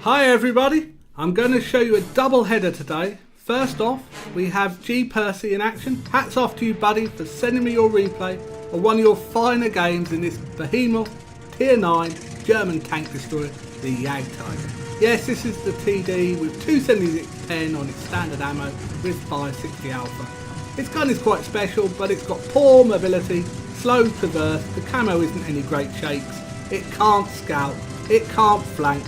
Hi everybody, I'm going to show you a double header today. First off, we have G Percy in action. Hats off to you buddy for sending me your replay of one of your finer games in this behemoth tier 9 German tank destroyer, the Jagdtiger. Yes, this is the TD with 276-10 on its standard ammo with 560 alpha. Its gun is quite special, but it's got poor mobility, slow traverse, the camo isn't any great shakes, it can't scout, it can't flank,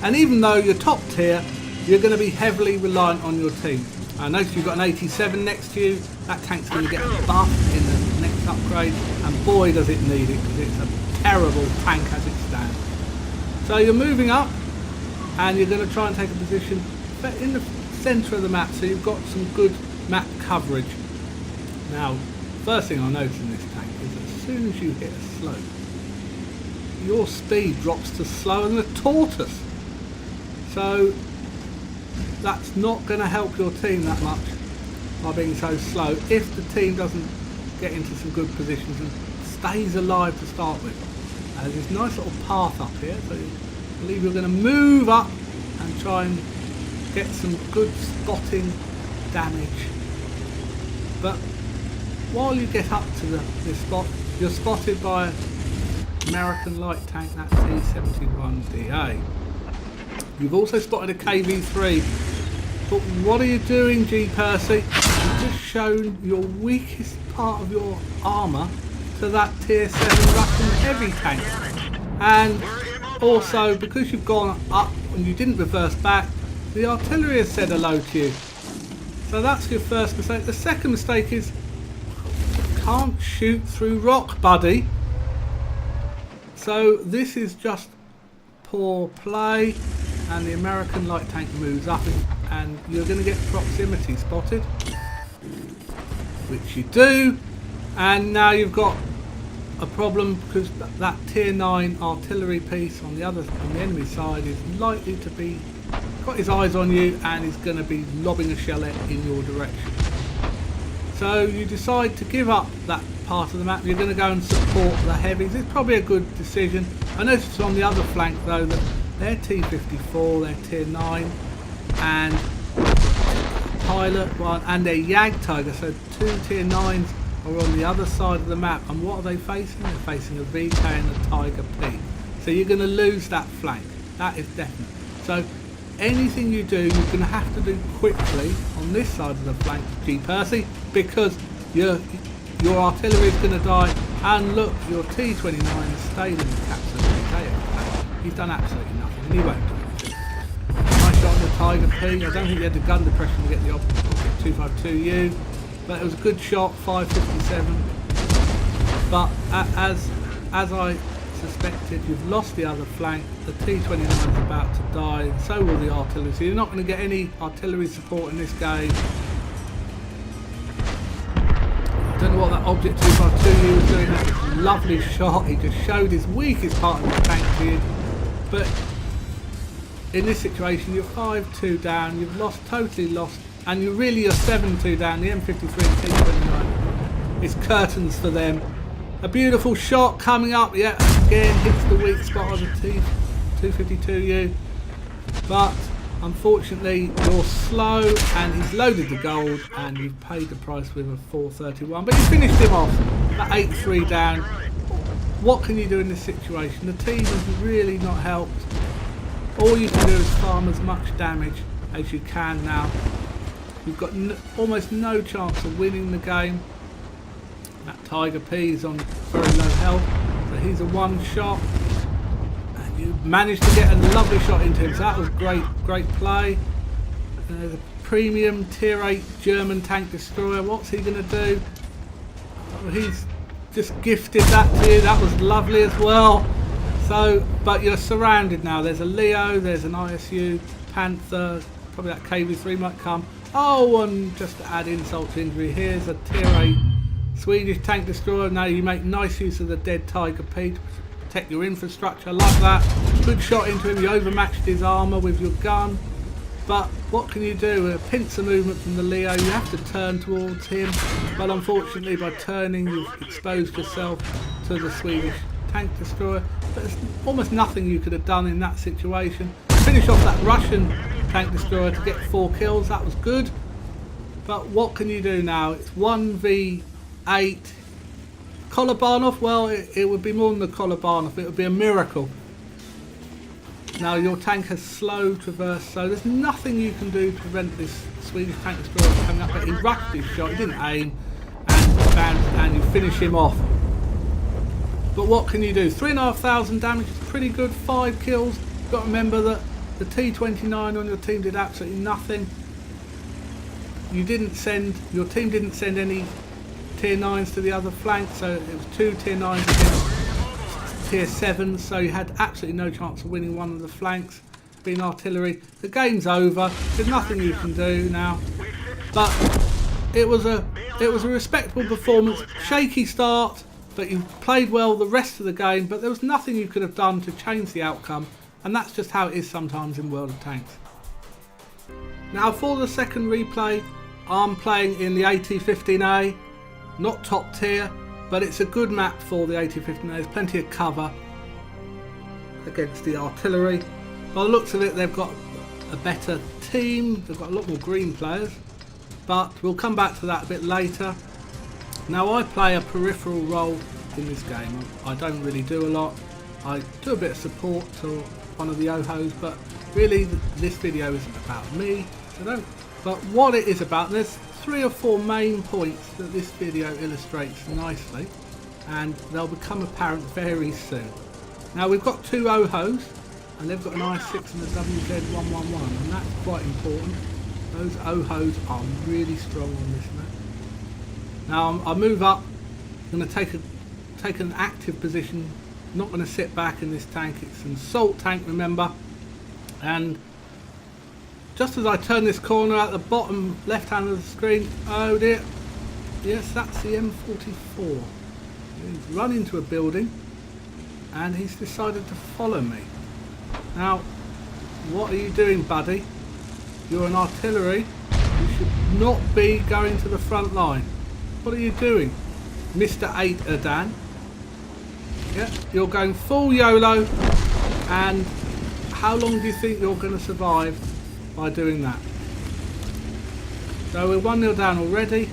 and even though you're top tier, you're going to be heavily reliant on your team. I notice you've got an 87 next to you. That tank's going to get a buff in the next upgrade, and boy does it need it, because it's a terrible tank as it stands. So you're moving up, and you're going to try and take a position in the centre of the map, so you've got some good map coverage. Now, first thing I notice in this tank is as soon as you hit a slope, your speed drops to slower than a tortoise. So that's not going to help your team that much by being so slow if the team doesn't get into some good positions and stays alive to start with. There's this nice little path up here, so I believe you're going to move up and try and get some good spotting damage. But while you get up to this spot, you're spotted by an American light tank, that T-71DA. You've also spotted a KV-3, but what are you doing, G Percy? You've just shown your weakest part of your armour to that tier 7 Russian heavy tank. And also, because you've gone up and you didn't reverse back, the artillery has said hello to you. So that's your first mistake. The second mistake is, you can't shoot through rock, buddy. So this is just poor play. And the American light tank moves up, and you're going to get proximity spotted, which you do, and now you've got a problem because that tier 9 artillery piece on the enemy side is likely to be got his eyes on you and is going to be lobbing a shellette in your direction. So you decide to give up that part of the map. You're going to go and support the heavies. It's probably a good decision. I noticed on the other flank though that they're T54, they're tier 9, and pilot one, and they're Jagdtiger, so two tier 9s are on the other side of the map. And what are they facing? They're facing a VK and a Tiger P. So you're going to lose that flank. That is definite. So anything you do, you're going to have to do quickly on this side of the flank, G Percy, because your artillery is going to die. And look, your T29 has stayed in the capsule. He's done absolutely nothing, and he won't do anything. Nice shot on the Tiger P. I don't think he had the gun depression to get the object 252U, but it was a good shot, 557. But as I suspected, you've lost the other flank. The T29 is about to die, and so will the artillery. So you're not going to get any artillery support in this game. I don't know what that object 252U was doing. That was a lovely shot. He just showed his weakest part of the tank to you. But in this situation, you're 5-2 down, you've totally lost, and you're 7-2 down. The M53 and T29, it's curtains for them. A beautiful shot coming up, yeah, again hits the weak spot of the T252U, but unfortunately you're slow, and he's loaded the gold, and you've paid the price with a 431, but you finished him off at 8-3 down. What can you do in this situation? The team has really not helped. All you can do is farm as much damage as you can now. You've got almost no chance of winning the game. That Tiger P is on very low health, so he's a one shot. And you managed to get a lovely shot into him, so that was great play. The premium tier 8 German tank destroyer, what's he going to do? Well, he's just gifted that to you. That was lovely as well. So, but you're surrounded now. There's a Leo, there's an ISU, Panther, probably that KV-3 might come. Oh, and just to add insult to injury, here's a tier 8 Swedish tank destroyer. Now you make nice use of the dead Tiger P to protect your infrastructure. I like that. Good shot into him. You overmatched his armour with your gun. But what can you do? A pincer movement from the Leo, you have to turn towards him, but unfortunately by turning you've exposed yourself to the Swedish tank destroyer. But there's almost nothing you could have done in that situation. finish off that Russian tank destroyer to get 4 kills. That was good. But what can you do now? It's 1v8. Kolobarnov? Well, it would be more than the Kolobarnov. It would be a miracle. Now your tank has slow traverse, so there's nothing you can do to prevent this Swedish tank destroyer coming up. But he rushed his shot, he didn't aim, and you finish him off. But what can you do? 3,500 damage is pretty good. 5 kills. You've got to remember that the T29 on your team did absolutely nothing. Your team didn't send any tier 9s to the other flank, so it was 2 tier 9s against tier 7s, so you had absolutely no chance of winning one of the flanks. Being artillery, the game's over. There's nothing you can do now. But it was a respectable performance. Shaky start, but you played well the rest of the game. But there was nothing you could have done to change the outcome, and that's just how it is sometimes in World of Tanks. Now for the second replay, I'm playing in the AT15A, not top tier, but it's a good map for the AT15A. There's plenty of cover against the artillery. By the looks of it, they've got a better team. They've got a lot more green players, but we'll come back to that a bit later. Now I play a peripheral role in this game. I don't really do a lot. I do a bit of support to one of the OHOs, but really this video isn't about me, so don't. But what it is about, there's 3 or 4 main points that this video illustrates nicely, and they'll become apparent very soon. Now we've got 2 OHOs, and they've got an I6 and a WZ111, and that's quite important. Those OHOs are really strong on this map. Now I move up. I'm going to take an active position. I'm not going to sit back in this tank. It's an assault tank, remember. And just as I turn this corner at the bottom left hand of the screen, oh dear, yes, that's the M44. He's run into a building and he's decided to follow me. Now, what are you doing, buddy? You're an artillery. You should not be going to the front line. What are you doing, Mr. 8 Erdan? Yeah, you're going full YOLO, and how long do you think you're going to survive by doing that? So we're 1-0 down already.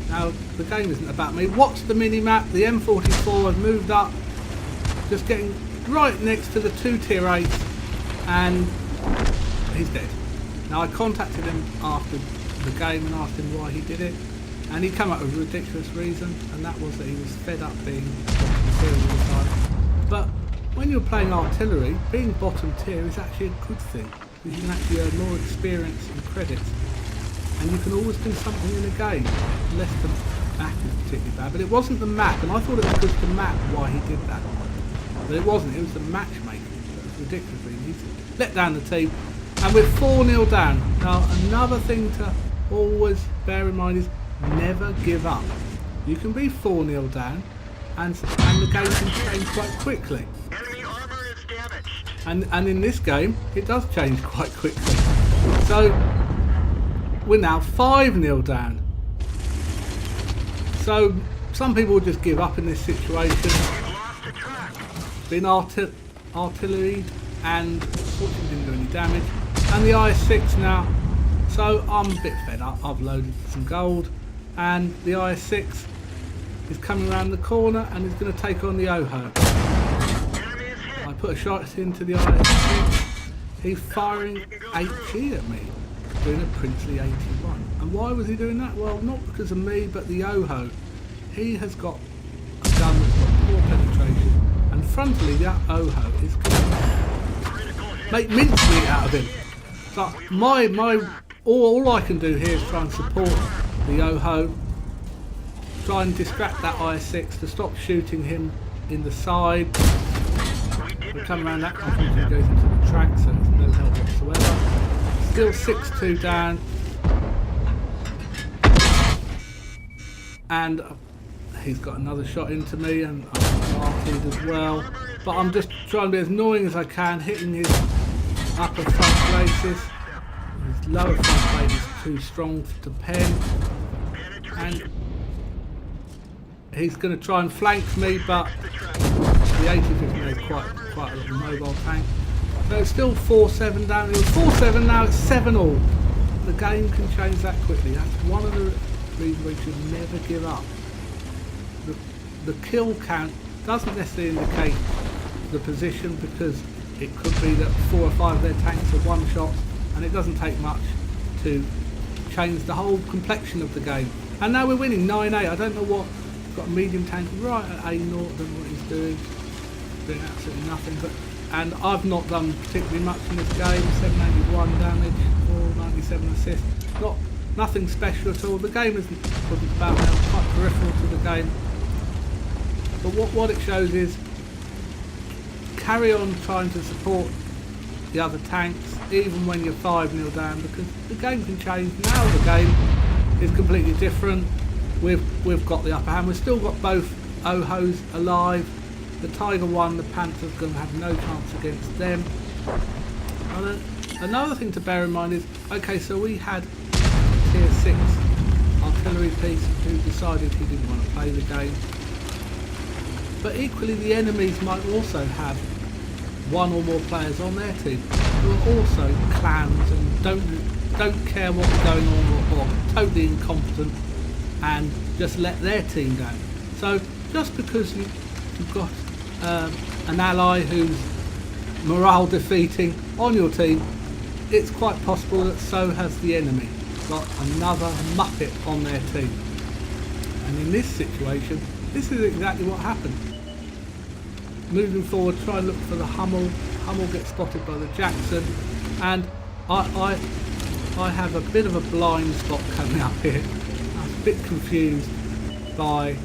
Now the game isn't about me. Watch the mini-map. The M44 has moved up, just getting right next to the 2 tier 8s, and he's dead. Now I contacted him after the game and asked him why he did it, and he came up with a ridiculous reason, and that was that he was fed up being bottom tier all the time. But when you're playing artillery, being bottom tier is actually a good thing, because you can actually earn more experience and credits, and you can always do something in a game, unless the map is particularly bad. But it wasn't the map, and I thought it was because the map why he did that. But it wasn't, it was the matchmaking. That was ridiculous. He let down the team, and we're 4-0 down. Now another thing to always bear in mind is never give up. You can be 4-0 down and the game can change quite quickly. Enemy armor is damaged. And in this game it does change quite quickly. So we're now 5-0 down. So some people will just give up in this situation. We've lost a track. Been artillery and fortunately didn't do any damage. And the IS-6 now. So I'm a bit fed up. I've loaded some gold, and the IS-6 is coming around the corner and is going to take on the OHO. I put a shot into the IS-6. He's firing HE at me, doing a princely 81. And why was he doing that? Well, not because of me, but the OHO. He has got a gun that's got poor penetration, and frontally that OHO is going to make mincemeat out of him. So all I can do here is try and support the OHO, try and distract that IS-6 to stop shooting him in the side. We come around that corner and he goes into the track, so there's no help whatsoever. Still 6-2 down, and he's got another shot into me, and I'm marked as well. But I'm just trying to be as annoying as I can, hitting his upper front braces. His lower front plate is too strong to pen, and he's going to try and flank me, but the AT15A is quite a little mobile tank. So it's still 4-7 down. It was 4-7, now it's 7-all. The game can change that quickly. That's one of the reasons we should never give up. The kill count doesn't necessarily indicate the position, because it could be that 4 or 5 of their tanks are one shots, and it doesn't take much to change the whole complexion of the game. And now we're winning 9-8. I don't know what. Got a medium tank right at A0. I don't know what he's doing. Doing absolutely nothing. And I've not done particularly much in this game. 781 damage, 497 assists. Nothing special at all. The game isn't about now, quite peripheral to the game. But what it shows is carry on trying to support the other tanks even when you're 5-0 down, because the game can change. Now the game is completely different. We've got the upper hand. We've still got both Ohos alive. The Tiger 1, the Panther's going to have no chance against them. And another thing to bear in mind is, okay, so we had a tier 6 artillery piece who decided he didn't want to play the game. But equally, the enemies might also have one or more players on their team who are also clans and don't care what's going on, or totally incompetent and just let their team down. So just because you've got an ally who's morale defeating on your team, it's quite possible that so has the enemy got another muppet on their team. And in this situation, this is exactly what happened. Moving forward, try and look for the Hummel. Hummel gets spotted by the Jackson, and I have a bit of a blind spot coming up here. I was a bit confused by.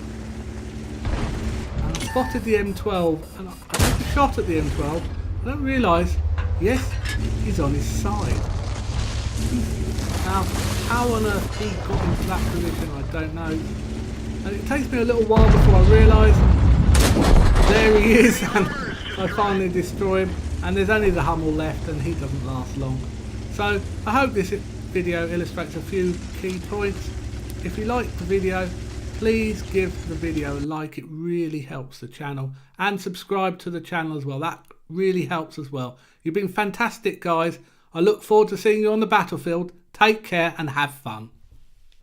I spotted the M12, and I took a shot at the M12. I don't realise, yes, he's on his side. Now, how on earth he got into that position, I don't know. And it takes me a little while before I realise. There he is, and I finally destroy him, and there's only the Hummel left, and he doesn't last long. So I hope this video illustrates a few key points. If you liked the video, please give the video a like. It really helps the channel, and subscribe to the channel as well. That really helps as well. You've been fantastic, guys. I look forward to seeing you on the battlefield. Take care and have fun.